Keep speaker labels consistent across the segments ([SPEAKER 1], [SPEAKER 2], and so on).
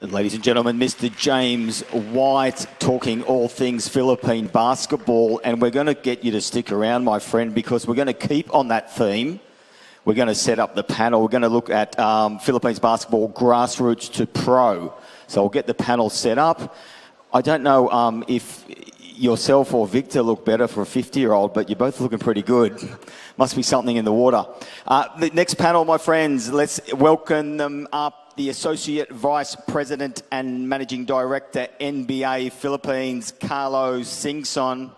[SPEAKER 1] And ladies and gentlemen, Mr. James White talking all things Philippine basketball. And we're going to get you to stick around, my friend, because we're going to keep on that theme. We're going to set up the panel. We're going to look at Philippines basketball grassroots to pro. So we'll get the panel set up. I don't know if yourself or Victor look better for a 50-year-old, but you're both looking pretty good. Must be something in the water. The next panel, my friends, let's welcome them up. The Associate Vice President and Managing Director, NBA Philippines, Carlo Singson.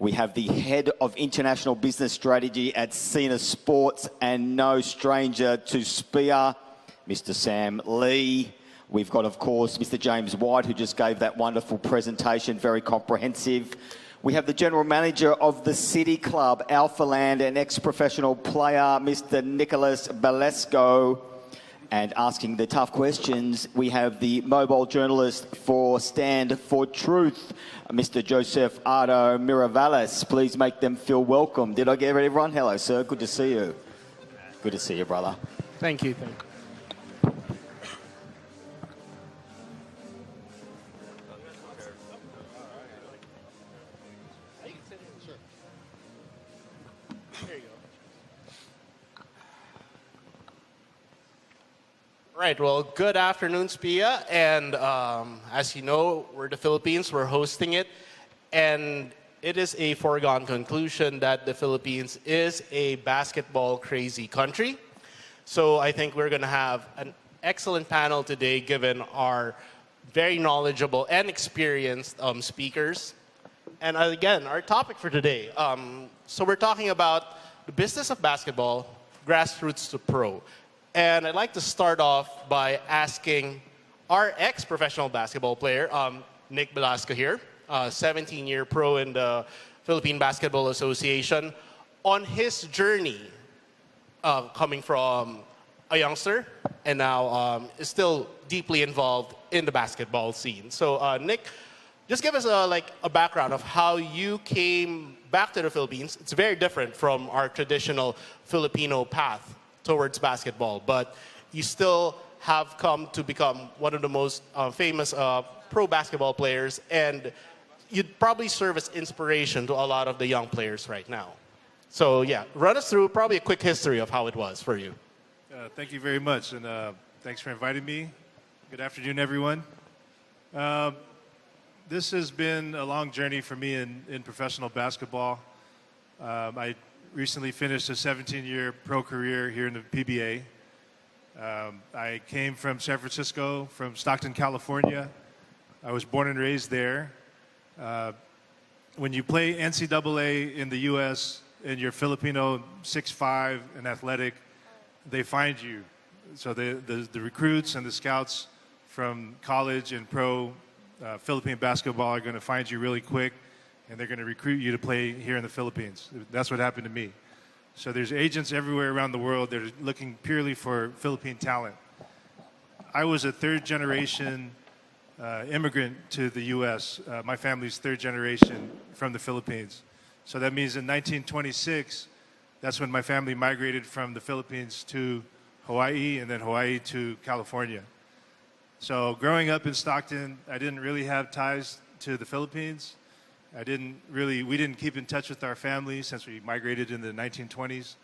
[SPEAKER 1] We have the Head of International Business Strategy at Sina Sports and no stranger to SPIA, Mr. Sam Lee. We've got, of course, Mr. James White, who just gave that wonderful presentation, very comprehensive. We have the General Manager of the City Club, Alphaland, and ex-professional player, Mr. Nicholas Belasco. And asking the tough questions, we have the mobile journalist for Stand for Truth, Mr. Joseph Ardo Miravalles. Please make them feel welcome. Did I get everyone? Hello, sir. Good to see you. Good to see you, brother.
[SPEAKER 2] Thank you. Thank you. Right, well, good afternoon, SPIA, and as you know, we're the Philippines, we're hosting it, and it is a foregone conclusion that the Philippines is a basketball-crazy country. So I think we're going to have an excellent panel today, given our very knowledgeable and experienced speakers. And again, our topic for today, so we're talking about the business of basketball, grassroots to pro. And I'd like to start off by asking our ex-professional basketball player, Nick Belasco here, 17-year pro in the Philippine Basketball Association, on his journey coming from a youngster and now is still deeply involved in the basketball scene. So Nick, just give us a background of how you came back to the Philippines. It's very different from our traditional Filipino path towards basketball, but you still have come to become one of the most famous pro basketball players, and you'd probably serve as inspiration to a lot of the young players right now. So yeah, run us through probably a quick history of how it was for you.
[SPEAKER 3] Thank you very much, and thanks for inviting me. Good afternoon, everyone. This has been a long journey for me in professional basketball. I recently finished a 17-year pro career here in the PBA. I came from San Francisco, from Stockton, California. I was born and raised there. When you play NCAA in the U.S. and you're Filipino, 6'5", and athletic, they find you. So the recruits and the scouts from college and pro Philippine basketball are going to find you really quick, and they're going to recruit you to play here in the Philippines. That's what happened to me. So there's agents everywhere around the world that are looking purely for Philippine talent. I was a third-generation immigrant to the U.S. My family's third generation from the Philippines. So that means in 1926, that's when my family migrated from the Philippines to Hawaii, and then Hawaii to California. So growing up in Stockton, I didn't really have ties to the Philippines. We didn't keep in touch with our family since we migrated in the 1920s.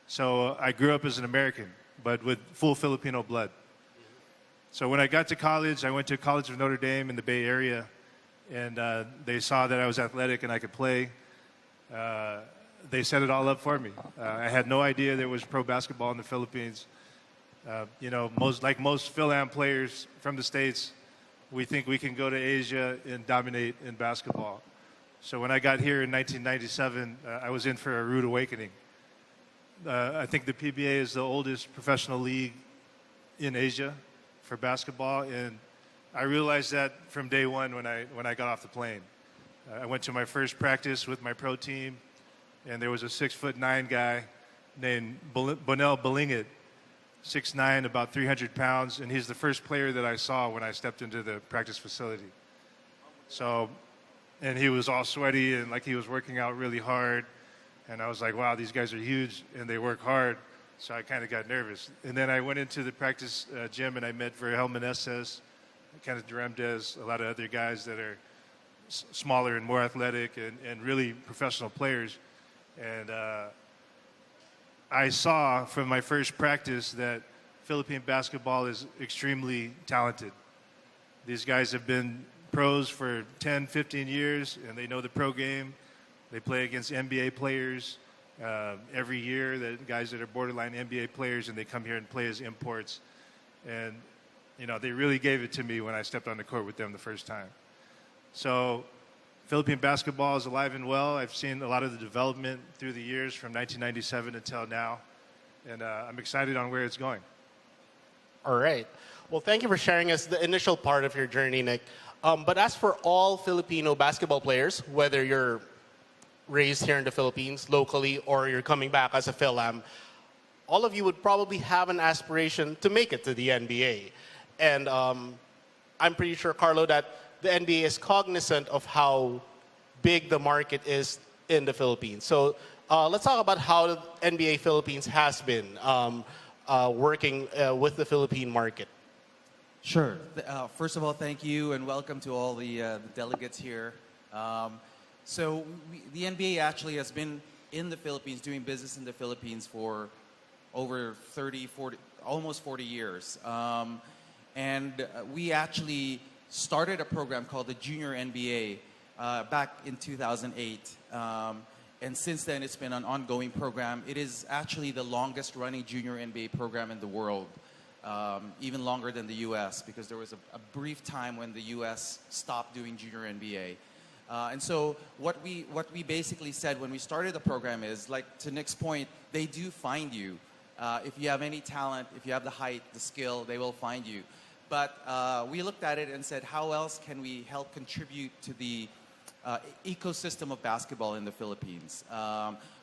[SPEAKER 3] So I grew up as an American, but with full Filipino blood. So when I got to college, I went to College of Notre Dame in the Bay Area, and they saw that I was athletic and I could play. They set it all up for me. I had no idea there was pro basketball in the Philippines. Most Phil-Am players from the States, we think we can go to Asia and dominate in basketball. So when I got here in 1997, I was in for a rude awakening. I think the PBA is the oldest professional league in Asia for basketball, and I realized that from day one when I got off the plane. I went to my first practice with my pro team, and there was a 6'9" guy named Bonel Balingit, 6'9", about 300 pounds, and he's the first player that I saw when I stepped into the practice facility. And he was all sweaty and like he was working out really hard. And I was like, wow, these guys are huge and they work hard. So I kind of got nervous. And then I went into the practice gym and I met Verhelm Meneses, Kenneth Duremdes, a lot of other guys that are smaller and more athletic and really professional players. And I saw from my first practice that Philippine basketball is extremely talented. These guys have been pros for 10, 15 years, and they know the pro game. They play against NBA players every year, the guys that are borderline NBA players, and they come here and play as imports. And, you know, they really gave it to me when I stepped on the court with them the first time. So Philippine basketball is alive and well. I've seen a lot of the development through the years from 1997 until now, and I'm excited on where it's going.
[SPEAKER 2] All right. Well, thank you for sharing us the initial part of your journey, Nick. But as for all Filipino basketball players, whether you're raised here in the Philippines locally or you're coming back as a Phil-Am, all of you would probably have an aspiration to make it to the NBA. And I'm pretty sure, Carlo, that the NBA is cognizant of how big the market is in the Philippines. So let's talk about how the NBA Philippines has been working with the Philippine market.
[SPEAKER 4] Sure. First of all, thank you and welcome to all the delegates here. The NBA actually has been in the Philippines, doing business in the Philippines for over 30, 40, almost 40 years. And we actually started a program called the Junior NBA back in 2008. And since then, it's been an ongoing program. It is actually the longest running junior NBA program in the world, even longer than the US, because there was a brief time when the US stopped doing junior NBA. And so what we basically said when we started the program is, like to Nick's point, they do find you. If you have any talent, if you have the height, the skill, they will find you. But we looked at it and said, how else can we help contribute to the ecosystem of basketball in the Philippines?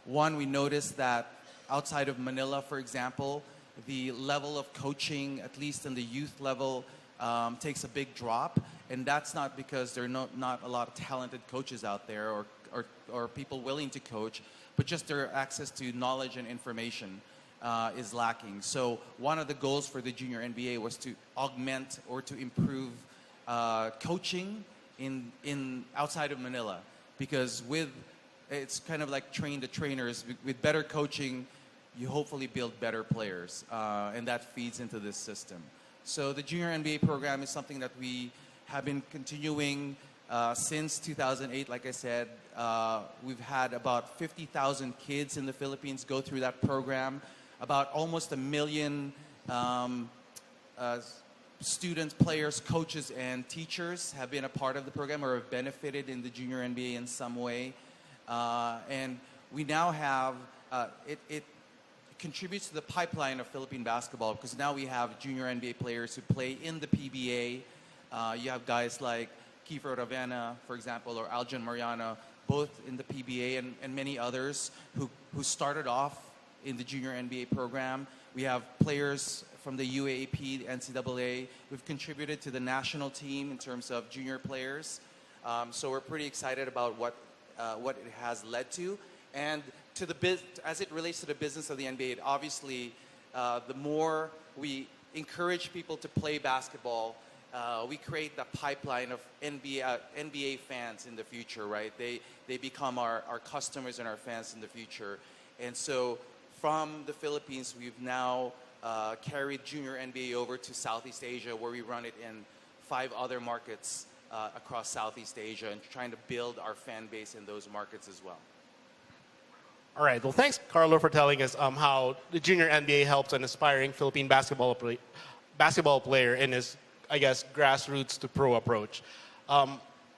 [SPEAKER 4] One, we noticed that outside of Manila, for example, the level of coaching, at least in the youth level, takes a big drop. And that's not because there are not a lot of talented coaches out there or people willing to coach, but just their access to knowledge and information is lacking. So one of the goals for the Junior NBA was to augment or to improve coaching in outside of Manila, because it's kind of like train the trainers. With better coaching, you hopefully build better players, and that feeds into this system. So the Junior NBA program is something that we have been continuing since 2008. Like I said, we've had about 50,000 kids in the Philippines go through that program. About almost 1 million students, players, coaches, and teachers have been a part of the program or have benefited in the Junior NBA in some way. And we now have, it contributes to the pipeline of Philippine basketball, because now we have Junior NBA players who play in the PBA. You have guys like Kiefer Ravena, for example, or Aljan Mariano, both in the PBA, and many others who started off in the Junior NBA program. We have players from the UAAP, the NCAA, who've contributed to the national team in terms of junior players. So we're pretty excited about what it has led to. And as it relates to the business of the NBA, obviously, the more we encourage people to play basketball, we create the pipeline of NBA fans in the future, right? They become our customers and our fans in the future. And so from the Philippines, we've now carried Junior NBA over to Southeast Asia, where we run it in 5 other markets across Southeast Asia, and trying to build our fan base in those markets as well.
[SPEAKER 2] All right. Well, thanks, Carlo, for telling us how the Junior NBA helps an aspiring Philippine basketball player in his, I guess, grassroots to pro approach.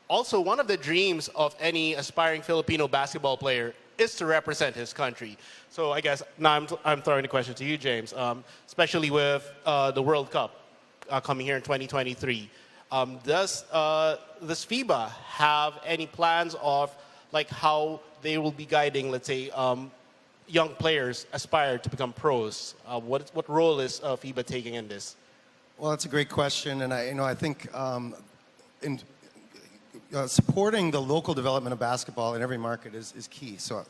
[SPEAKER 2] Also, one of the dreams of any aspiring Filipino basketball player is to represent his country. So I guess now I'm throwing the question to you, James, especially with the World Cup coming here in 2023. Does FIBA have any plans of like how they will be guiding, let's say, young players aspire to become pros? What role is FIBA taking in this?
[SPEAKER 5] Well, that's a great question, and I think supporting the local development of basketball in every market is key. So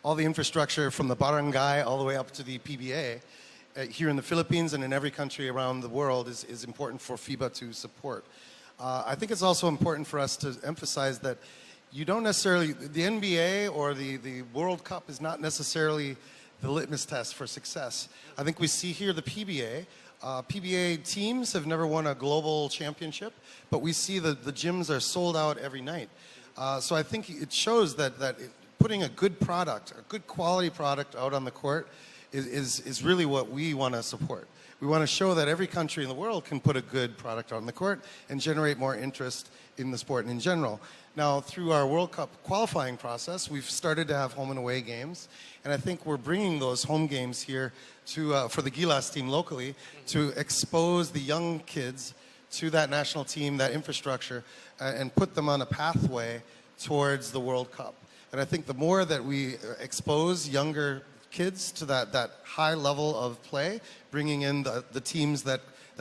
[SPEAKER 5] all the infrastructure from the barangay all the way up to the PBA here in the Philippines and in every country around the world is important for FIBA to support. I think it's also important for us to emphasize that you don't necessarily, the NBA or the World Cup is not necessarily the litmus test for success. I think we see here the PBA. PBA teams have never won a global championship, but we see the gyms are sold out every night. So I think it shows that putting a good product, a good quality product out on the court is really what we want to support. We want to show that every country in the world can put a good product on the court and generate more interest in the sport in general. Now, through our World Cup qualifying process, we've started to have home and away games, and I think we're bringing those home games here to for the Gilas team locally to expose the young kids to that national team, that infrastructure, and put them on a pathway towards the World Cup. And I think the more that we expose younger kids to that high level of play, bringing in the teams that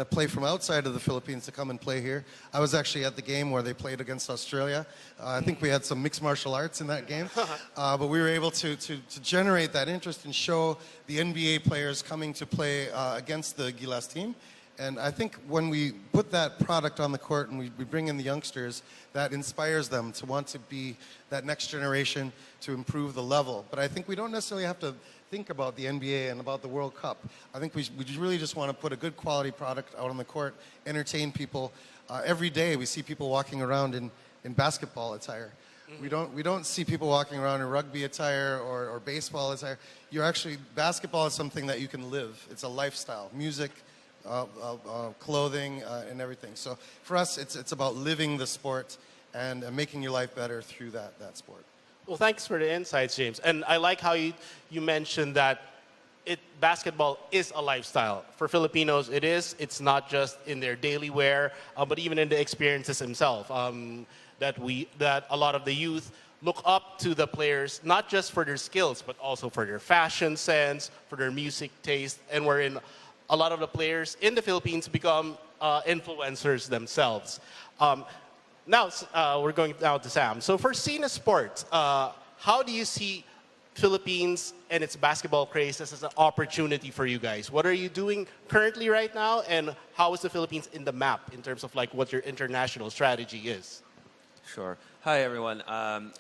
[SPEAKER 5] play from outside of the Philippines to come and play here. I was actually at the game where they played against Australia. I think we had some mixed martial arts in that game. But we were able to generate that interest and show the NBA players coming to play against the Gilas team. And I think when we put that product on the court and we bring in the youngsters, that inspires them to want to be that next generation to improve the level. But I think we don't necessarily have to think about the NBA and about the World Cup. I think we really just want to put a good quality product out on the court, entertain people. Every day we see people walking around in basketball attire. We don't see people walking around in rugby attire or baseball attire. Basketball is something that you can live. It's a lifestyle. Music, clothing, and everything. So for us, it's about living the sport and making your life better through that sport.
[SPEAKER 2] Well, thanks for the insights, James. And I like how you mentioned that basketball is a lifestyle. For Filipinos, it is. It's not just in their daily wear, but even in the experiences themselves. That a lot of the youth look up to the players, not just for their skills, but also for their fashion sense, for their music taste, and wherein a lot of the players in the Philippines become influencers themselves. Now, we're going now to Sam. So for Sina Sports, how do you see Philippines and its basketball craze as an opportunity for you guys? What are you doing currently right now, and how is the Philippines in the map in terms of like what your international strategy is?
[SPEAKER 6] Sure. Hi, everyone.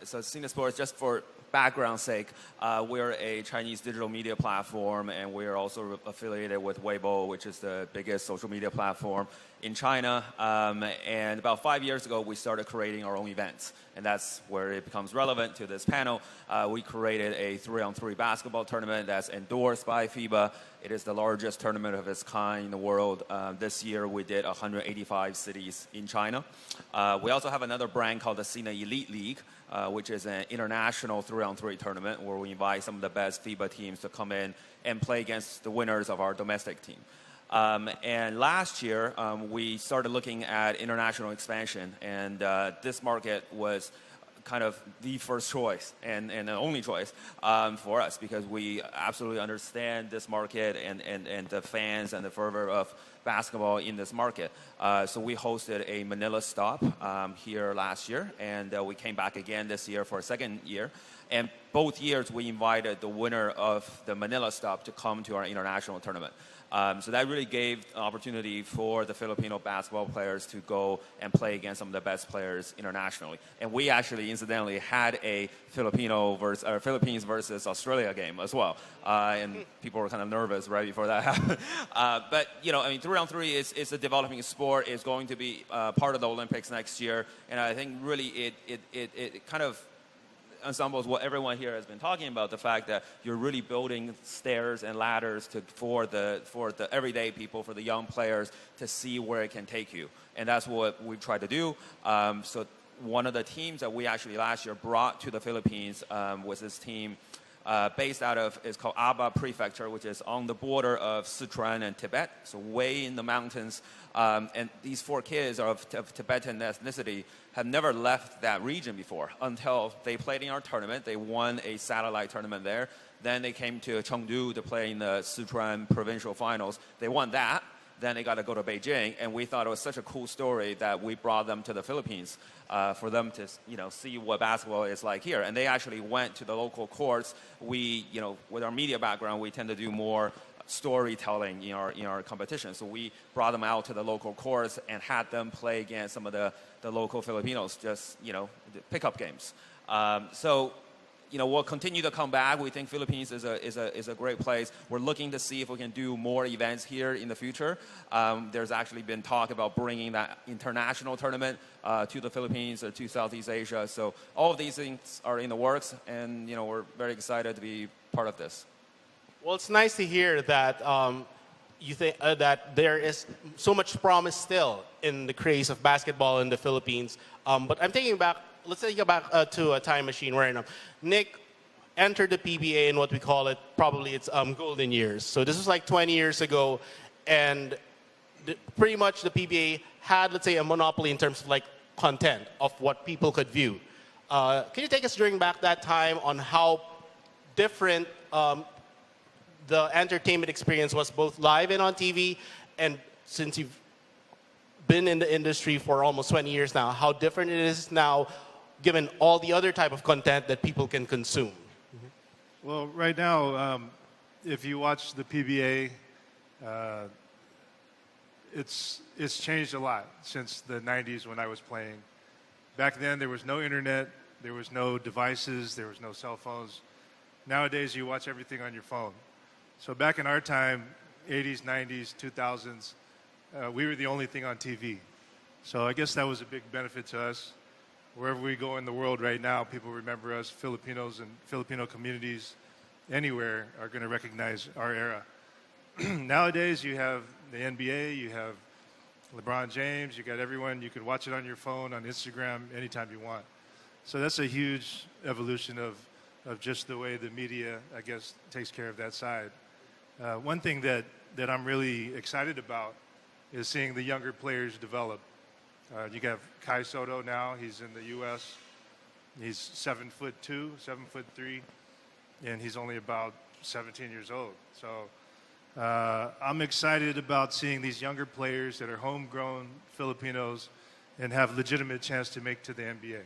[SPEAKER 6] So Sina Sports, just for background's sake, we're a Chinese digital media platform, and we're also affiliated with Weibo, which is the biggest social media platform in China. And about 5 years ago, we started creating our own events, and that's where it becomes relevant to this panel. We created a 3-on-3 basketball tournament that's endorsed by FIBA. It is the largest tournament of its kind in the world. This year, we did 185 cities in China. We also have another brand called the Sina Elite League, which is an international 3-on-3 tournament where we invite some of the best FIBA teams to come in and play against the winners of our domestic team. And last year, we started looking at international expansion, and this market was kind of the first choice and the only choice for us, because we absolutely understand this market and the fans and the fervor of basketball in this market. So we hosted a Manila stop here last year, and we came back again this year for a second year. And both years we invited the winner of the Manila stop to come to our international tournament. So that really gave an opportunity for the Filipino basketball players to go and play against some of the best players internationally. And we actually, incidentally, had a Philippines versus Australia game as well. And people were kind of nervous right before that happened. But, 3-on-3 is a developing sport. It's going to be part of the Olympics next year. And I think really it kind of ensembles what everyone here has been talking about, the fact that you're really building stairs and ladders for the everyday people, for the young players, to see where it can take you. And that's what we try to do. So one of the teams that we actually last year brought to the Philippines was this team based out of, it's called Aba Prefecture, which is on the border of Sichuan and Tibet, so way in the mountains. And these 4 kids of Tibetan ethnicity have never left that region before until they played in our tournament. They won a satellite tournament there. Then they came to Chengdu to play in the Sichuan provincial finals. They won that. Then they got to go to Beijing, and we thought it was such a cool story that we brought them to the Philippines for them to, see what basketball is like here. And they actually went to the local courts. We, with our media background, we tend to do more storytelling in our competition. So we brought them out to the local courts and had them play against some of the local Filipinos, just pickup games. So we'll continue to come back. We think Philippines is a great place. We're looking to see if we can do more events here in the future. There's actually been talk about bringing that international tournament to the Philippines or to Southeast Asia. So all of these things are in the works, and we're very excited to be part of this.
[SPEAKER 2] Well, it's nice to hear that you think that there is so much promise still in the craze of basketball in the Philippines. But I'm thinking back. Let's take back to a time machine where Nick entered the PBA in what we call it, probably its golden years. So this was like 20 years ago, and pretty much the PBA had, let's say, a monopoly in terms of like content of what people could view. Can you take us during back that time on how different the entertainment experience was, both live and on TV, and since you've been in the industry for almost 20 years now, how different it is now given all the other type of content that people can consume?
[SPEAKER 3] Well, right now, if you watch the PBA, it's changed a lot since the 90s when I was playing. Back then, there was no internet, there was no devices, there was no cell phones. Nowadays, you watch everything on your phone. So back in our time, 80s, 90s, 2000s, we were the only thing on TV. So I guess that was a big benefit to us. Wherever we go in the world right now, people remember us. Filipinos and Filipino communities anywhere are going to recognize our era. Nowadays, you have the NBA, you have LeBron James, you got everyone. You can watch it on your phone, on Instagram, anytime you want. So that's a huge evolution of just the way the media, I guess, takes care of that side. One thing that I'm really excited about is seeing the younger players develop. You have Kai Soto now. He's in the U.S. He's 7'2", 7'3", and he's only about 17 years old. So I'm excited about seeing these younger players that are homegrown Filipinos and have legitimate chance to make to the NBA.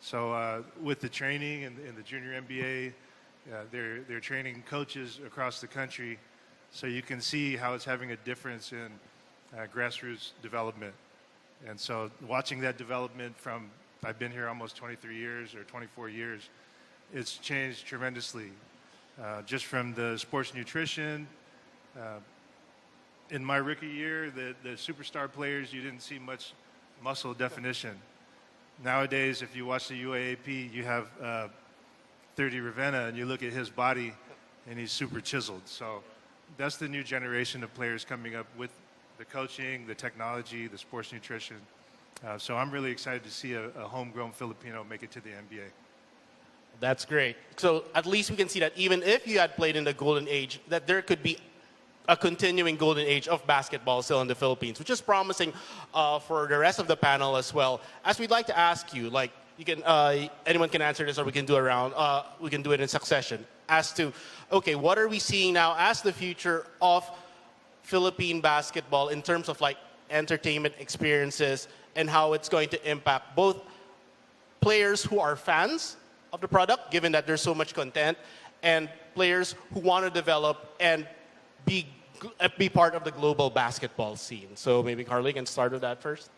[SPEAKER 3] So with the training in the junior NBA, they're training coaches across the country, so you can see how it's having a difference in grassroots development. And so watching that development from, I've been here almost 23 years or 24 years, it's changed tremendously. Just from the sports nutrition, in my rookie year, the superstar players, you didn't see much muscle definition. Nowadays, if you watch the UAAP, you have 30 Ravenna, and you look at his body, and he's super chiseled. So that's the new generation of players coming up with the coaching, the technology, the sports nutrition. So I'm really excited to see a homegrown Filipino make it to the NBA.
[SPEAKER 2] That's great. So at least we can see that even if you had played in the golden age, that there could be a continuing golden age of basketball still in the Philippines, which is promising for the rest of the panel as well. As we'd like to ask you, like you can, anyone can answer this, or we can do we can do it in succession. As to, okay, what are we seeing now as the future of Philippine basketball in terms of like entertainment experiences and how it's going to impact both players who are fans of the product, given that there's so much content, and players who want to develop and be part of the global basketball scene. So maybe Carlo can start with that first.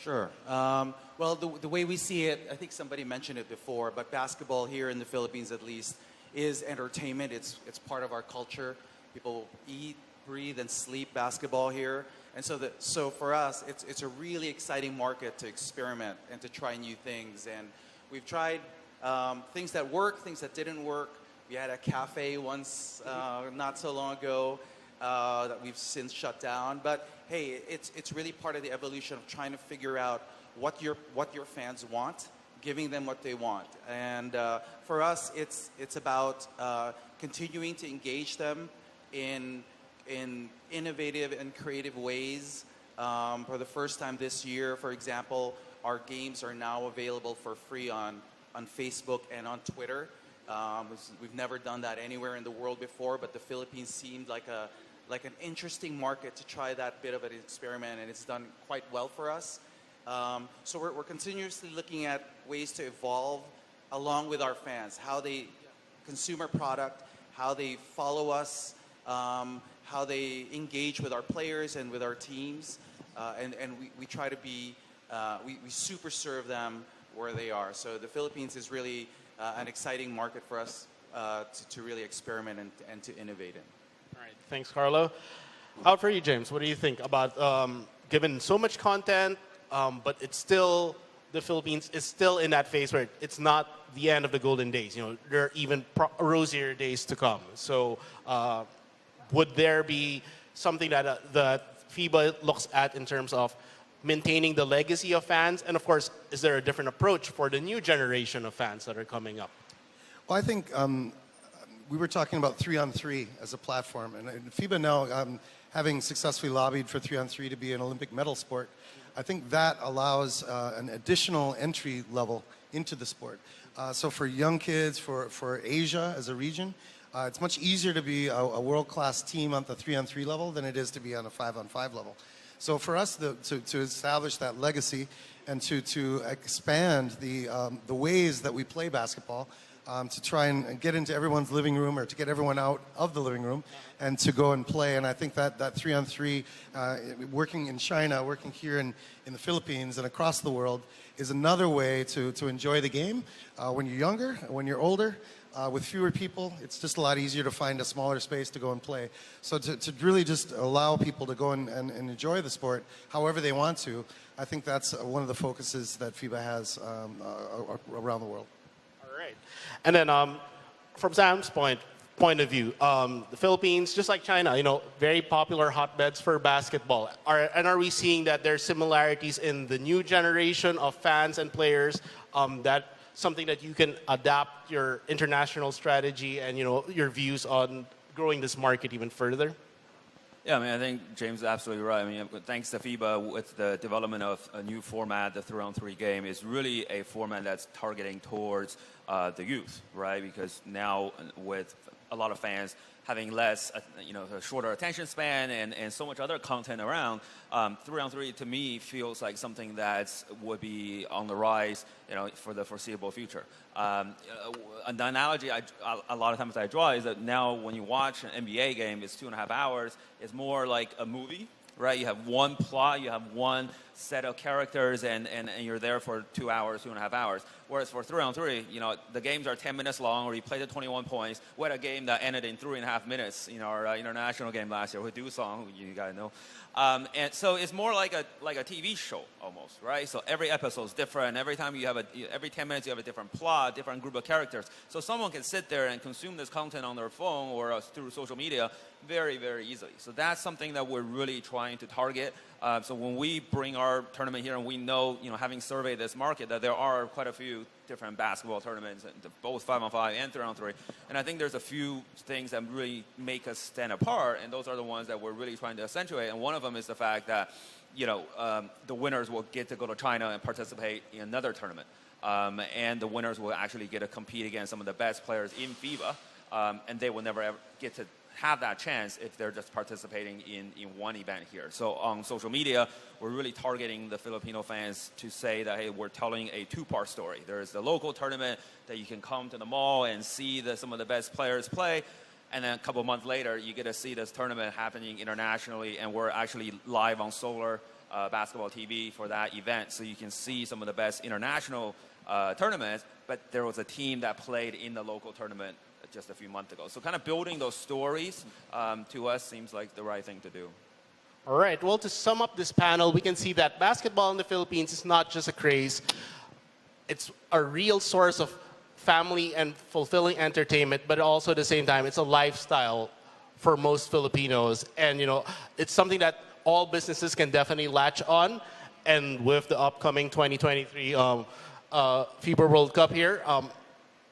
[SPEAKER 4] Sure. Well, the way we see it, I think somebody mentioned it before, but basketball here in the Philippines at least is entertainment. It's part of our culture. People eat, breathe, and sleep basketball here. And so for us, it's a really exciting market to experiment and to try new things. And we've tried things that work, things that didn't work. We had a cafe once not so long ago that we've since shut down. But hey, it's really part of the evolution of trying to figure out what your fans want, giving them what they want. And for us, it's about continuing to engage them in innovative and creative ways. For the first time this year, for example, our games are now available for free on Facebook and on Twitter. We've never done that anywhere in the world before, but the Philippines seemed like an interesting market to try that bit of an experiment, and it's done quite well for us. So we're continuously looking at ways to evolve along with our fans, how they consume our product, how they follow us, how they engage with our players and with our teams, and we try to be, we super serve them where they are. So the Philippines is really an exciting market for us to really experiment and to innovate in.
[SPEAKER 2] All right, thanks, Carlo. How for you, James? What do you think about given so much content, but it's still, the Philippines is still in that phase where it's not the end of the golden days. You know, there are even rosier days to come. So would there be something that the FIBA looks at in terms of maintaining the legacy of fans? And of course, is there a different approach for the new generation of fans that are coming up?
[SPEAKER 5] Well, I think we were talking about 3-on-3 as a platform, and FIBA now, having successfully lobbied for 3-on-3 to be an Olympic medal sport, I think that allows an additional entry level into the sport. So for young kids, for Asia as a region, it's much easier to be a world-class team on the 3-on-3 level than it is to be on a 5-on-5 level. So for us to establish that legacy and to expand the ways that we play basketball, to try and get into everyone's living room or to get everyone out of the living room and to go and play. And I think that 3-on-3, working in China, working here in the Philippines and across the world, is another way to enjoy the game. When you're younger, when you're older, with fewer people, it's just a lot easier to find a smaller space to go and play. So to really just allow people to go and enjoy the sport however they want to, I think that's one of the focuses that FIBA has around the world.
[SPEAKER 2] All right. And then from Sam's point of view, the Philippines, just like China, you know, very popular hotbeds for basketball. Are we seeing that there's similarities in the new generation of fans and players, that something that you can adapt your international strategy and, you know, your views on growing this market even further?
[SPEAKER 6] Yeah, I mean, I think James is absolutely right. I mean, thanks to FIBA with the development of a new format, the 3-on-3 game is really a format that's targeting towards the youth, right? Because now with a lot of fans having less, a shorter attention span and so much other content around, 3-on-3 to me feels like something that would be on the rise, for the foreseeable future. An analogy a lot of times I draw is that now when you watch an NBA game, it's 2.5 hours. It's more like a movie, right? You have one plot, you have one set of characters, and you're there for 2 hours, 2.5 hours. Whereas for 3-on-3, the games are 10 minutes long, or you play the 21 points. We had a game that ended in 3.5 minutes, our international game last year with Doosan, who you guys know. And so it's more like a TV show almost, right? So every episode is different. Every time every 10 minutes you have a different plot, different group of characters. So someone can sit there and consume this content on their phone or through social media very, very easily. So that's something that we're really trying to target. So when we bring our tournament here, and we know, having surveyed this market, that there are quite a few different basketball tournaments, both 5-on-5 and 3-on-3. And I think there's a few things that really make us stand apart, and those are the ones that we're really trying to accentuate. And one of them is the fact that, the winners will get to go to China and participate in another tournament. And the winners will actually get to compete against some of the best players in FIBA, and they will never ever get to have that chance if they're just participating in one event here. So on social media, we're really targeting the Filipino fans to say that, hey, we're telling a two-part story. There's the local tournament that you can come to the mall and see some of the best players play. And then a couple of months later, you get to see this tournament happening internationally, and we're actually live on Solar Basketball TV for that event. So you can see some of the best international tournaments, but there was a team that played in the local tournament just a few months ago. So kind of building those stories to us seems like the right thing to do.
[SPEAKER 2] All right. Well, to sum up this panel, we can see that basketball in the Philippines is not just a craze. It's a real source of family and fulfilling entertainment, but also at the same time, it's a lifestyle for most Filipinos. And, it's something that all businesses can definitely latch on. And with the upcoming 2023 FIBA World Cup here,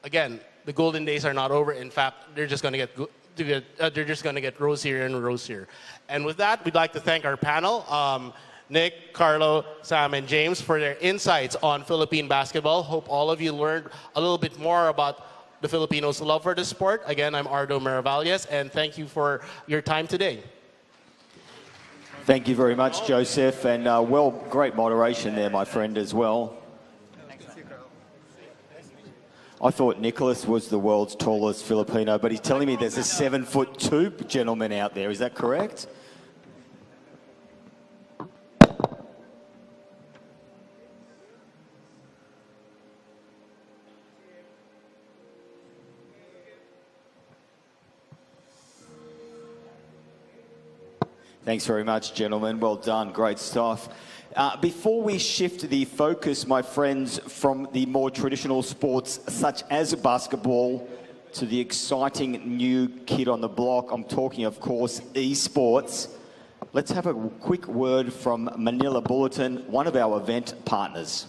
[SPEAKER 2] again, the golden days are not over. In fact, they're just going to get rosier and rosier. And with that, we'd like to thank our panel, Nick, Carlo, Sam, and James, for their insights on Philippine basketball. Hope all of you learned a little bit more about the Filipinos' love for the sport. Again, I'm Ardo Miravalles, and thank you for your time today.
[SPEAKER 1] Thank you very much, Joseph, and great moderation there, my friend, as well. I thought Nicholas was the world's tallest Filipino, but he's telling me there's a 7'2" gentleman out there. Is that correct? Thanks very much, gentlemen. Well done. Great stuff. Before we shift the focus, my friends, from the more traditional sports such as basketball to the exciting new kid on the block, I'm talking, of course, esports. Let's have a quick word from Manila Bulletin, one of our event partners.